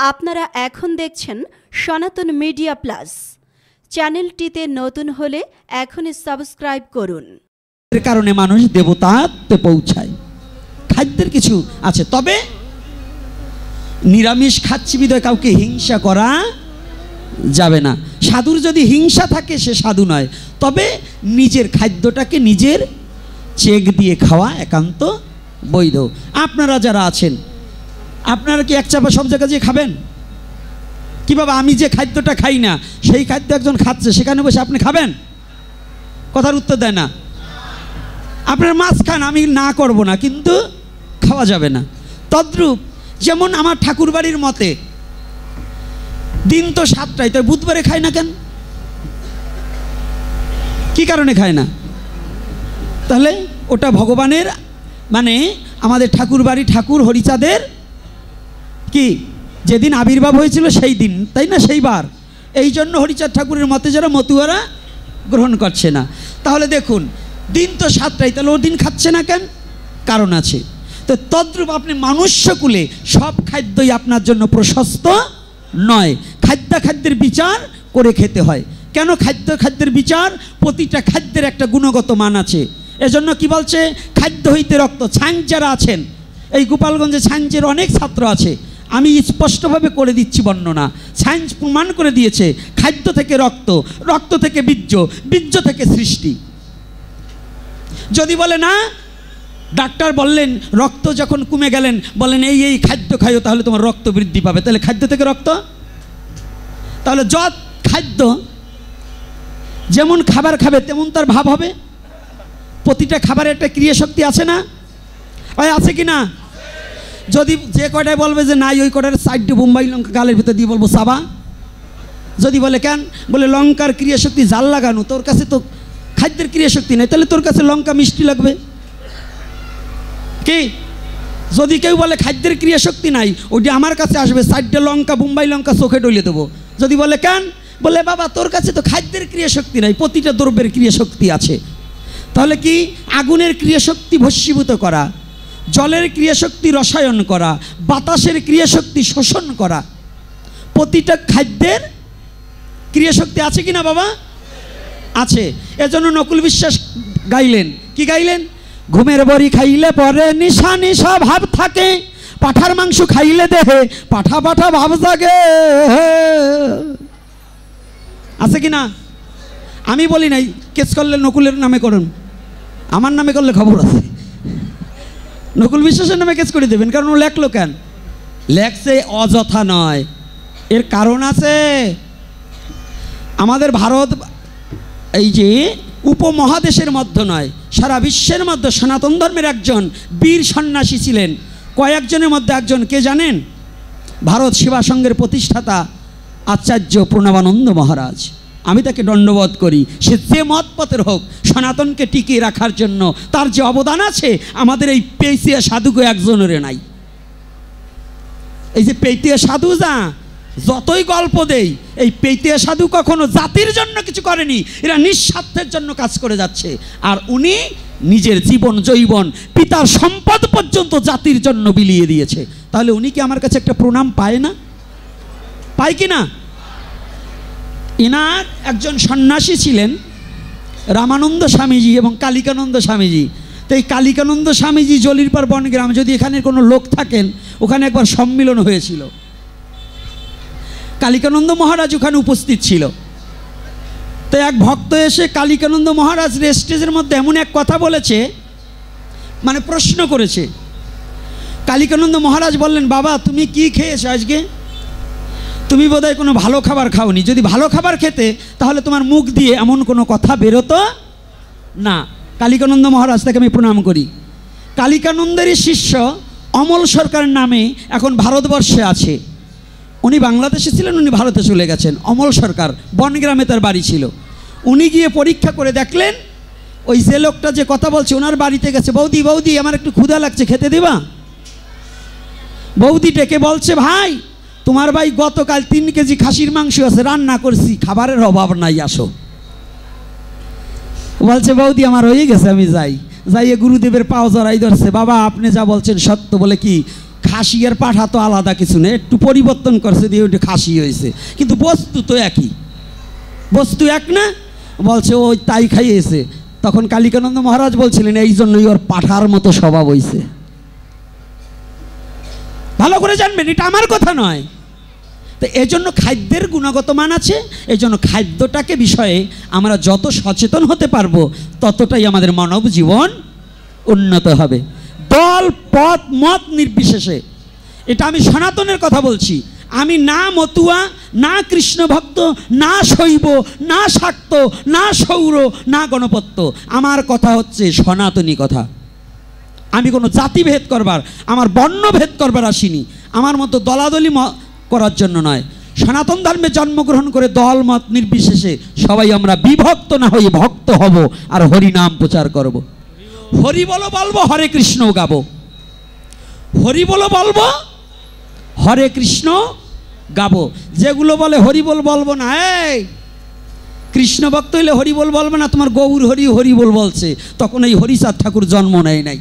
আপনারা এখন দেখছেন সনাতন মিডিয়া প্লাস। চ্যানেলটিতে নতুন হলে এখনই সাবস্ক্রাইব করুন। এর কারণে মানুষ দেবতাতে পৌঁছায়। খাদ্যের কিছু আছে, তবে নিরামিষ খাচ্ছি বিধায় কাউকে হিংসা করা যাবে না। সাধুর যদি হিংসা থাকে সে সাধু নয়, তবে নিজের খাদ্যটাকে নিজের চেক দিয়ে খাওয়া একান্ত বৈধ। আপনারা যারা আছেন, আপনারা কি এক চাপা সব জায়গায় যেয়ে খাবেন? কি বাবা, আমি যে খাদ্যটা খাই না সেই খাদ্য একজন খাচ্ছে, সেখানে বসে আপনি খাবেন? কথার উত্তর দেয় না। আপনার মাছ খান, আমি না করব না, কিন্তু খাওয়া যাবে না। তদ্রূপ যেমন আমার ঠাকুর বাড়ির মতে দিন তো 7টায়, তাই বুধবারে খায় না কেন? কি কারণে খায় না? তাহলে ওটা ভগবানের, মানে আমাদের ঠাকুর বাড়ি ঠাকুর হরিচাঁদের কি যেদিন আবির্ভাব হয়েছিল সেই দিন, তাই না? সেইবার এই জন্য হরিচাঁদ ঠাকুরের মতে যারা মতুয়ারা গ্রহণ করছে না। তাহলে দেখুন, দিন তো 7টায়, তাহলে ও দিন খাচ্ছে না কেন? কারণ আছে। তো তদ্রূপ আপনি মানুষ্যকুলে সব খাদ্যই আপনার জন্য প্রশস্ত নয়। খাদ্যের বিচার করে খেতে হয়। কেন খাদ্যের বিচার? প্রতিটা খাদ্যের একটা গুণগত মান আছে। এজন্য কি বলছে? খাদ্য হইতে রক্ত। ছাঁচ যারা আছেন, এই গোপালগঞ্জে ছাঁচের অনেক ছাত্র আছে, আমি স্পষ্টভাবে করে দিচ্ছি বর্ণনা। সায়েন্স প্রমাণ করে দিয়েছে খাদ্য থেকে রক্ত, রক্ত থেকে বীর্য, বীর্য থেকে সৃষ্টি। যদি বলে না, ডাক্তার বললেন রক্ত যখন কমে গেলেন, বলেন এই খাদ্য খাইও তাহলে তোমার রক্ত বৃদ্ধি পাবে, তাহলে খাদ্য থেকে রক্ত। তাহলে যত খাদ্য যেমন খাবার খাবে তেমন তার ভাব হবে। প্রতিটা খাবারের একটা ক্রিয়া শক্তি আছে না? আছে কি না? যদি যে কয়টায় বলবে যে নাই, ওই কয়টার সাইডে বোম্বাই লঙ্কা গালের ভিতরে দিয়ে বলবো সাবা। যদি বলে কেন, বলে লঙ্কার ক্রিয়া শক্তি জাল লাগানো, তোর কাছে তো খাদ্যের ক্রিয়া শক্তি নেই, তাহলে তোর কাছে লঙ্কা মিষ্টি লাগবে কি? যদি কেউ বলে খাদ্যের ক্রিয়া শক্তি নাই, ওইটি আমার কাছে আসবে, সাইডে লঙ্কা বোম্বাই লঙ্কা চোখে ডলিয়ে দেবো। যদি বলে কেন, বলে বাবা তোর কাছে তো খাদ্যের ক্রিয়া শক্তি নাই, প্রতিটা দ্রব্যের ক্রিয়া শক্তি আছে। তাহলে কি? আগুনের ক্রিয়া শক্তি ভস্মীভূত করা, জলের ক্রিয়াশক্তি রসায়ন করা, বাতাসের ক্রিয়াশক্তি শোষণ করা। প্রতিটা খাদ্যের ক্রিয়াশক্তি আছে কি না বাবা? আছে। এজন্য নকুল বিশ্বাস গাইলেন, কি গাইলেন? ঘুমের বড়ি খাইলে পরে নিশা নিশা ভাব থাকে, পাঠার মাংস খাইলে দেহে পাঠা পাঠা ভাব জাগে। আছে কি না? আমি বলি নাই, কেস করলে নকুলের নামে করুন, আমার নামে করলে খবর আছে। নকুল বিশ্বাসের নামে কেস করে দেবেন, কারণ ও লেখলো কেন? লেখছে অযথা নয়, এর কারণ আছে। আমাদের ভারত এই যে উপমহাদেশের মধ্যে নয়, সারা বিশ্বের মধ্যে সনাতন ধর্মের একজন বীর সন্ন্যাসী ছিলেন। কয়েকজনের মধ্যে একজন কে জানেন? ভারত সেবা সংঘের প্রতিষ্ঠাতা আচার্য প্রণবানন্দ মহারাজ। আমি তাকে দণ্ডবোধ করি। সে যে মত পথের হোক, সনাতনকে টিকিয়ে রাখার জন্য তার যে অবদান আছে, আমাদের এই পেইতিয়া সাধুকে একজনের নাই। এই যে পেইতিয়া সাধু যতই গল্প দেই, এই পেইতিয়া সাধু কখনো জাতির জন্য কিছু করেনি, এরা নিঃস্বার্থের জন্য কাজ করে যাচ্ছে। আর উনি নিজের জীবন যৌবন, পিতার সম্পদ পর্যন্ত জাতির জন্য বিলিয়ে দিয়েছে। তাহলে উনি কি আমার কাছে একটা প্রণাম পায় না? পায় কি না? এনার একজন সন্ন্যাসী ছিলেন রামানন্দ স্বামীজি এবং কালিকানন্দ স্বামীজি। তো এই কালিকানন্দ স্বামীজি জলিরপাড় বনগ্রাম, যদি এখানে কোনো লোক থাকেন, ওখানে একবার সম্মিলন হয়েছিল, কালিকানন্দ মহারাজ ওখানে উপস্থিত ছিল। তো এক ভক্ত এসে কালিকানন্দ মহারাজ স্টেজের মধ্যে এমন এক কথা বলেছে, মানে প্রশ্ন করেছে। কালিকানন্দ মহারাজ বললেন, বাবা তুমি কি খেয়েছো আজকে? তুমি বোধহয় কোনো ভালো খাবার খাওনি। যদি ভালো খাবার খেতে, তাহলে তোমার মুখ দিয়ে এমন কোনো কথা বেরোতো না। কালিকানন্দ মহারাজ, তাকে আমি প্রণাম করি। কালিকানন্দেরই শিষ্য অমল সরকার নামে এখন ভারতবর্ষে আছে। উনি বাংলাদেশে ছিলেন, উনি ভারতে চলে গেছেন। অমল সরকার, বনগ্রামে তার বাড়ি ছিল। উনি গিয়ে পরীক্ষা করে দেখলেন, ওই যে লোকটা যে কথা বলছে ওনার বাড়িতে গেছে, বৌদি বৌদি আমার একটু ক্ষুধা লাগছে, খেতে দেবা? বৌদি ডেকে বলছে, ভাই তোমার ভাই গতকাল 3 কেজি খাসির মাংস আছে, রান্না করছি, খাবারের অভাব নাই, আসো। বলছে, বৌদি আমার হয়ে গেছে, আমি যাই। যাইয়ে গুরুদেবের পাও জড়াই ধরছে, বাবা আপনি যা বলছেন সত্য। বলে কি? খাসি আর পাঠা তো আলাদা কিছু নেই, একটু পরিবর্তন করছে দিয়ে ওইটা খাসি হয়েছে, কিন্তু বস্তু তো একই, বস্তু এক না? বলছে ওই তাই খাইয়েছে। তখন কালিকানন্দ মহারাজ বলছিলেন এই জন্যই ওর পাঠার মতো স্বভাব হয়েছে। ভালো করে জানবেন, এটা আমার কথা নয়। তো এজন্য খাদ্যের গুণগত মান আছে, এজন্য খাদ্যটাকে বিষয়ে আমরা যত সচেতন হতে পারবো ততটাই আমাদের মানব জীবন উন্নত হবে। দল পথ মত নির্বিশেষে, এটা আমি সনাতনের কথা বলছি। আমি না মতুয়া, না কৃষ্ণ ভক্ত, না শৈব, না শাক্ত, না সৌর, না গণপত্য। আমার কথা হচ্ছে সনাতনী কথা। আমি কোনো জাতিভেদ করবার, আমার বর্ণভেদ করবার আসিনি, আমার মতো দলাদলি করার জন্য নয়। সনাতন ধর্মে জন্মগ্রহণ করে দল মত নির্বিশেষে সবাই আমরা বিভক্ত না হয়ে ভক্ত হব আর হরি নাম প্রচার করব। হরি বলো বলবো, হরে কৃষ্ণ গাবো। হরি বলো বলবো, হরে কৃষ্ণ গাবো। যেগুলো বলে হরি বল বলবো না, এই কৃষ্ণ ভক্ত হইলে হরি বল বলবো না, তোমার গৌর হরি হরি বল বলছে, তখন এই হরিচাঁদ ঠাকুর জন্ম নেয় নাই,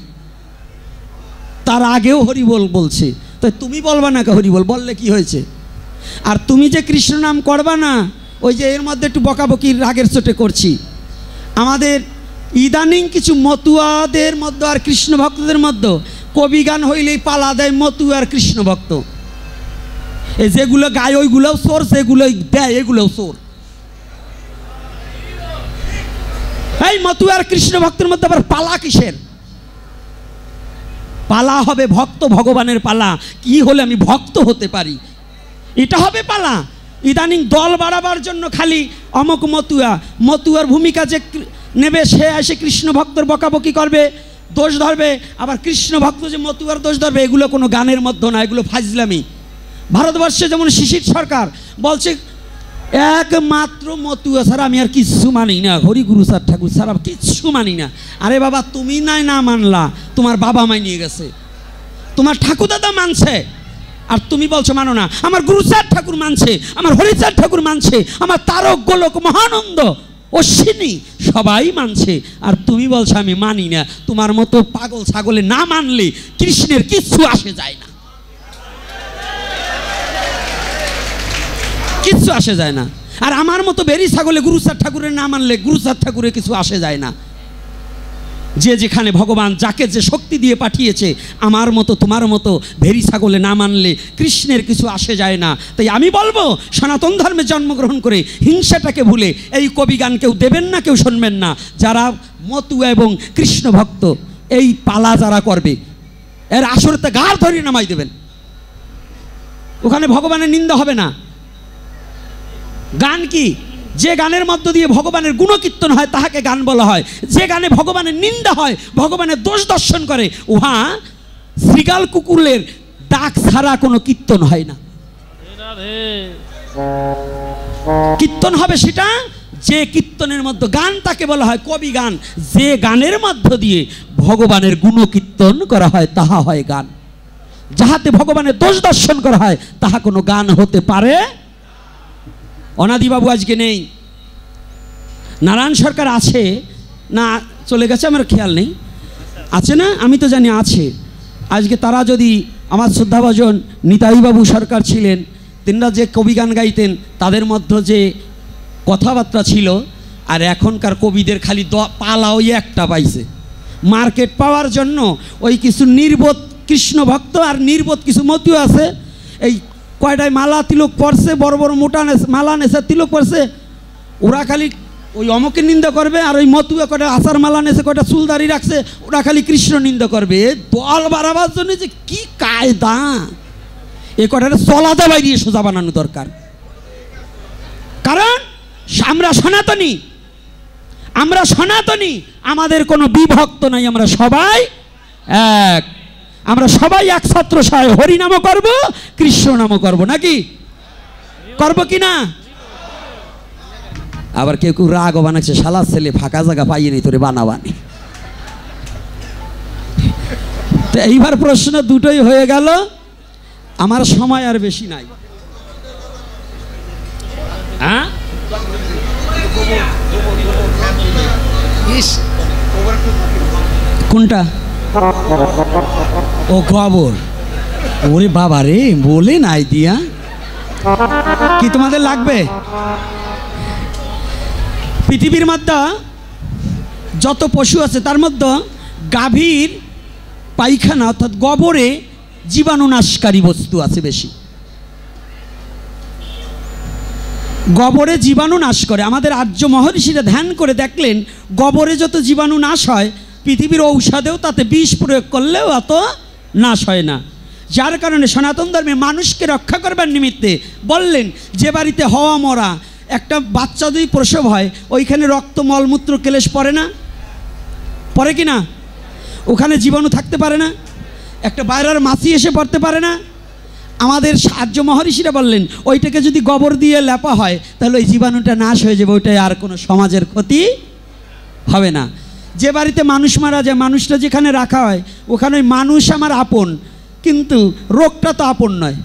তার আগেও হরি বল বলছে। তাই তুমি বলবা না হরি বল, বললে কি হয়েছে? আর তুমি যে কৃষ্ণ নাম করবা না, ওই যে এর মধ্যে একটু বকাবকির রাগের চোটে করছি, আমাদের ইদানিং কিছু মতুয়াদের মধ্যে আর কৃষ্ণ ভক্তদের মধ্যে কবি গান হইলেই পালা দেয় মতুয়া আর কৃষ্ণ ভক্ত। এই যেগুলো গায় ওইগুলোও চোর, যেগুলো দেয় এগুলোও চোর। এই মতুয়া আর কৃষ্ণ ভক্তের মধ্যে আবার পালা কিসের? পালা হবে ভক্ত ভগবানের পালা, কি হলে আমি ভক্ত হতে পারি, এটা হবে পালা। ইদানিং দল বাড়াবার জন্য খালি অমক মতুয়া, মতুয়ার ভূমিকা যে নেবে সে এসে কৃষ্ণ ভক্তর বকাবকি করবে, দোষ ধরবে, আবার কৃষ্ণ ভক্ত যে মতুয়ার দোষ ধরবে, এগুলো কোনো গানের মধ্যে না, এগুলো ফাজলামি। ভারতবর্ষে যেমন শিশির সরকার বলছে একমাত্র মতুয়া ছাড়া আমি আর কিচ্ছু মানি না, হরিগুরু স্যার ঠাকুর ছাড়া কিচ্ছু মানি না। আরে বাবা, তুমি নাই না মানলা, তোমার বাবা মাই নিয়ে গেছে, তোমার ঠাকুর দাদা মানছে, আর তুমি বলছো মানো না। আমার গুরুচাঁদ ঠাকুর মানছে, আমার হরিচাঁদ ঠাকুর মানছে, আমার তারক গোলক মহানন্দ অশ্বিনী সবাই মানছে, আর তুমি বলছো আমি মানি না। তোমার মতো পাগল ছাগলে না মানলে কৃষ্ণের কিচ্ছু আসে যায় না, কিচ্ছু আসে যায় না। আর আমার মতো বেরি ছাগলে গুরুচাঁদ ঠাকুরের না মানলে গুরুচাঁদ ঠাকুরের কিছু আসে যায় না। যে যেখানে ভগবান যাকে যে শক্তি দিয়ে পাঠিয়েছে, আমার মতো তোমার মতো ভেরি ছাগলে না মানলে কৃষ্ণের কিছু আসে যায় না। তাই আমি বলবো, সনাতন ধর্মে জন্মগ্রহণ করে হিংসাটাকে ভুলে এই কবি গান কেউ দেবেন না, কেউ শুনবেন না। যারা মতুয়া এবং কৃষ্ণ ভক্ত এই পালা যারা করবে, এর আসরতে গাড় ধরে নামাই দেবেন, ওখানে ভগবানের নিন্দা হবে না। গান কি? যে গানের মধ্য দিয়ে ভগবানের গুণকীর্তন হয় তাহাকে গান বলা হয়। যে গানে ভগবানের নিন্দা হয়, ভগবানের দোষ দর্শন করে, উহা শ্রীগাল কুকুরের ডাক ছাড়া কোনো কীর্তন হয় না। কীর্তন হবে সেটা যে কীর্তনের মধ্যে গান, তাকে বলা হয় কবি গান। যে গানের মধ্য দিয়ে ভগবানের গুণকীর্তন করা হয় তাহা হয় গান। যাহাতে ভগবানের দোষ দর্শন করা হয় তাহা কোনো গান হতে পারে। অনাদিবাবু আজকে নেই, নারায়ণ সরকার আছে না চলে গেছে আমার খেয়াল নেই, আছে না? আমি তো জানি আছে। আজকে তারা যদি, আমার শ্রদ্ধাভাজন নিতাইবাবু সরকার ছিলেন, তিনরা যে কবি গান গাইতেন তাদের মধ্যে যে কথাবার্তা ছিল, আর এখনকার কবিদের খালি পালা ওই একটা পাইছে। মার্কেট পাওয়ার জন্য ওই কিছু নির্বোধ কৃষ্ণ ভক্ত আর নির্বোধ কিছু মতুয়া আছে, এই কয়টায় মালা তিলক পড়ছে, বড় বড় মোটা মালা নেছে, তিলক পড়ছে, ওরা খালি ওই অমকের নিন্দা করবে। আর ওই মতুয়া কয়টা আচার মালা নেছে, কয়টা চুলদারি রাখছে, ওরা খালি কৃষ্ণ নিন্দা করবে। দল বাড়াবার জন্য যে কি কায়দা, এ কয়টা চলাতে বাইরিয়ে সোজা বানানো দরকার। কারণ আমরা সনাতনী, আমরা সনাতনী, আমাদের কোনো বিভক্ত নাই, আমরা সবাই এক। আমরা সবাই একছত্র সহায় হরি নামও করব, কৃষ্ণ নামও করব, নাকি করব কি না? আবার কেউ কেউ রাগ বানাচ্ছে, শালা ছেলে ফাঁকা জায়গা পাইয়ে নি তোরে বানাবানি। তো এইবার প্রশ্ন দুটোই হয়ে গেল, আমার সময় আর বেশি নাই। হ্যাঁ, কোনটা? ও খবর ওরে বাবা রে, বলে নাই দিয়া কি তোমাদের লাগবে? পৃথিবীর মধ্যে যত পশু আছে তার মধ্যে গাভীর পায়খানা অর্থাৎ গোবরে জীবাণুনাশকারী বস্তু আছে বেশি। গোবরে জীবাণু নাশ করে। আমাদের আর্য মহর্ষিরা ধ্যান করে দেখলেন গোবরে যত জীবাণু নাশ হয় পৃথিবীর ঔষধেও তাতে বিষ প্রয়োগ করলেও অত নাশ হয় না। যার কারণে সনাতন ধর্মে মানুষকে রক্ষা করবার নিমিত্তে বললেন যে বাড়িতে হওয়া মরা একটা বাচ্চা যদি প্রসব হয় ওইখানে রক্ত মলমূত্র কেলেশ পড়ে না, পড়ে কি না? ওখানে জীবাণু থাকতে পারে না, একটা বাইরের মাছি এসে পড়তে পারে না। আমাদের আর্য মহর্ষিরা বললেন ওইটাকে যদি গোবর দিয়ে লেপা হয় তাহলে ওই জীবাণুটা নাশ হয়ে যাবে, ওইটাই আর কোনো সমাজের ক্ষতি হবে না। যে বাড়িতে মানুষ মারা যায় মানুষটা যেখানে রাখা হয় ওখানে ওই মানুষ আমার আপন, কিন্তু রোগটা তো আপন নয়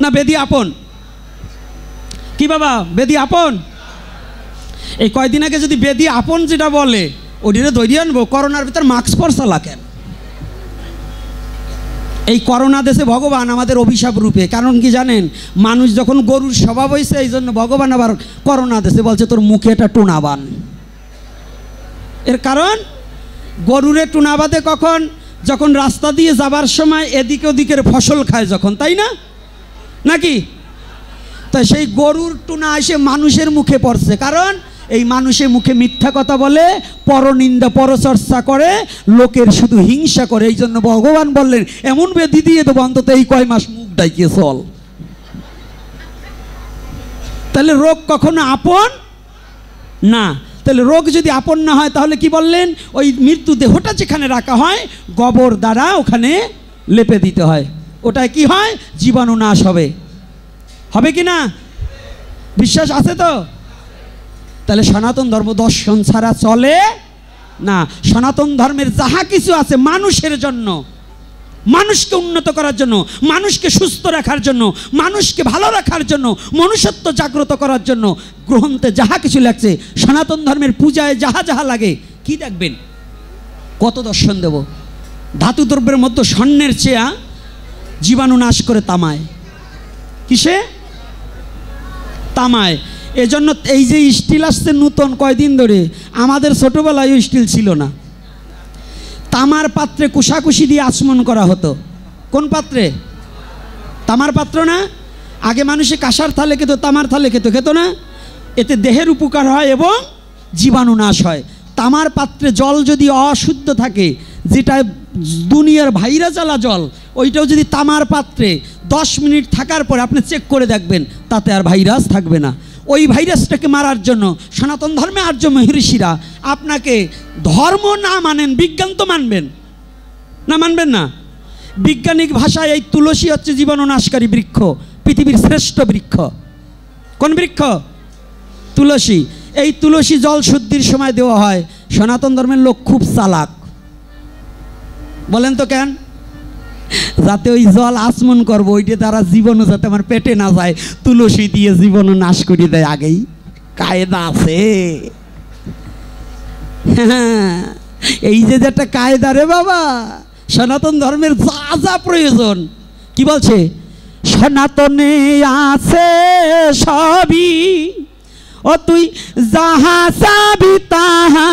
না। বেদি আপন কি বাবা? বেদি আপন? এই কয়দিন আগে যদি বেদি আপন যেটা বলে ওটিরে ধরিয়ে আনবো। করোনার ভিতর মাস্ক পরসালা কেন? এই করোনা দেশে ভগবান আমাদের অভিশাপ রূপে। কারণ কি জানেন, মানুষ যখন গরুর স্বভাব হয়েছে এই জন্য ভগবান আবার করোনা দেশে বলছে তোর মুখে এটা টুনাবান। এর কারণ গরুরে টুনা বাঁধে কখন? যখন রাস্তা দিয়ে যাবার সময় এদিকে ওদিকের ফসল খায় যখন, তাই না নাকি? তাই সেই গরুর টুনা এসে মানুষের মুখে পড়ছে, কারণ এই মানুষের মুখে মিথ্যা কথা বলে, পরনিন্দা পরচর্চা করে, লোকের শুধু হিংসা করে। এই জন্য ভগবান বললেন এমন বেদি দিয়ে দেবো অন্তত এই কয় মাস মুখ ডাকিয়ে চল। তাহলে রোগ কখনো আপন না। তাহলে রোগ যদি আপন না হয় তাহলে কি বললেন? ওই মৃত্যু দেহটা যেখানে রাখা হয় গোবর দ্বারা ওখানে লেপে দিতে হয়। ওটায় কি হয়? জীবাণু নাশ হবে। হবে কি না? বিশ্বাস আছে তো? তাহলে সনাতন ধর্ম দর্শন ছাড়া চলে না। সনাতন ধর্মের যাহা কিছু আছে মানুষের জন্য, মানুষকে উন্নত করার জন্য, মানুষকে সুস্থ রাখার জন্য, মানুষকে ভালো রাখার জন্য, মনুষ্যত্ব জাগ্রত করার জন্য গ্রন্থে যাহা কিছু লাগছে, সনাতন ধর্মের পূজায় যাহা যাহা লাগে, কি দেখবেন কত দর্শন দেব। ধাতু দ্রব্যের মধ্যে স্বর্ণের চেয়া জীবাণু নাশ করে তামায়। কিসে? তামায়। এজন্য এই যে স্টিল আসছে নূতন কয়দিন ধরে, আমাদের ছোটোবেলায় স্টিল ছিল না। তামার পাত্রে কুশাকুশি দিয়ে আচমন করা হতো। কোন পাত্রে? তামার পাত্র না? আগে মানুষে কাঁসার থালে খেত, তামার থালে খেত না? এতে দেহের উপকার হয় এবং জীবাণু নাশ হয়। তামার পাত্রে জল যদি অশুদ্ধ থাকে, যেটা দুনিয়ার ভাইরা জ্বালা জল, ওইটাও যদি তামার পাত্রে 10 মিনিট থাকার পরে আপনি চেক করে দেখবেন তাতে আর ভাইরাস থাকবে না। ওই ভাইরাসটাকে মারার জন্য সনাতন ধর্মে আর্য মহর্ষিরা আপনাকে ধর্ম না মানেন, বিজ্ঞান তো মানবেন না? মানবেন না? বিজ্ঞানিক ভাষায় এই তুলসী হচ্ছে জীবাণুনাশকারী বৃক্ষ, পৃথিবীর শ্রেষ্ঠ বৃক্ষ। কোন বৃক্ষ? তুলসী। এই তুলসী জল শুদ্ধির সময় দেওয়া হয়। সনাতন ধর্মের লোক খুব চালাক, বলেন তো কেন? যাতে ওই জল আচমন করবো, ওইটা তারা জীবাণু যাতে আমার পেটে না যায়, তুলসী দিয়ে জীবাণু নাশ করে দেয়। আগেই কায়দা আছে। এই যে যেটা কায়দা রে বাবা, সনাতন ধর্মের যা যা প্রয়োজন, কি বলছে? সনাতনে আছে সবই, ও তুই যাহা চাবি তাহা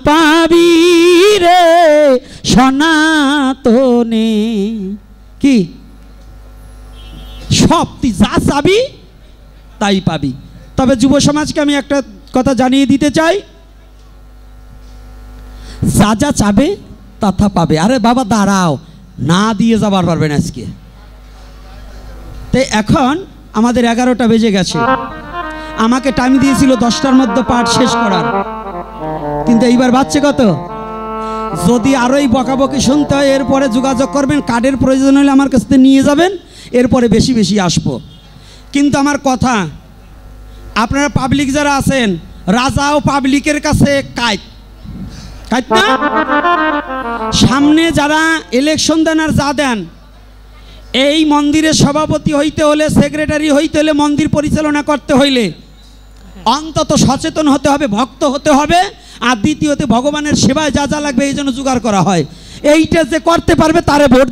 পাবি রে সনাতনে। কি সব তুই যা চাবি তাই পাবি। তবে যুব সমাজকে আমি একটা কথা জানিয়ে দিতে চাই, যা যা চাবে তা তা পাবে। আরে বাবা দাঁড়াও, না দিয়ে যাবার পারবেন আজকে। তাই এখন আমাদের 11টা বেজে গেছে। আমাকে টাইম দিয়েছিল 10টার মধ্যে পাঠ শেষ করার, কিন্তু এইবার বাচ্চা কত? যদি আরো এই বকাবকি শুনতে হয় এরপরে যোগাযোগ করবেন, কার্ডের প্রয়োজন হলে আমার কাছ থেকে নিয়ে যাবেন, এরপরে বেশি বেশি আসবো। কিন্তু আমার কথা, আপনারা পাবলিক যারা আছেন, রাজাও পাবলিকের কাছে কাইট না। সামনে যারা ইলেকশন দেন আর যা দেন, এই মন্দিরের সভাপতি হইতে হলে, সেক্রেটারি হইতে হলে, মন্দির পরিচালনা করতে হইলে অন্তত সচেতন হতে হবে, ভক্ত হতে হবে, আর দ্বিতীয়তে ভগবানের সেবায় যা যা লাগবে এই জন্য জোগাড় করা হয়। এইটা যে করতে পারবে তারে ভোট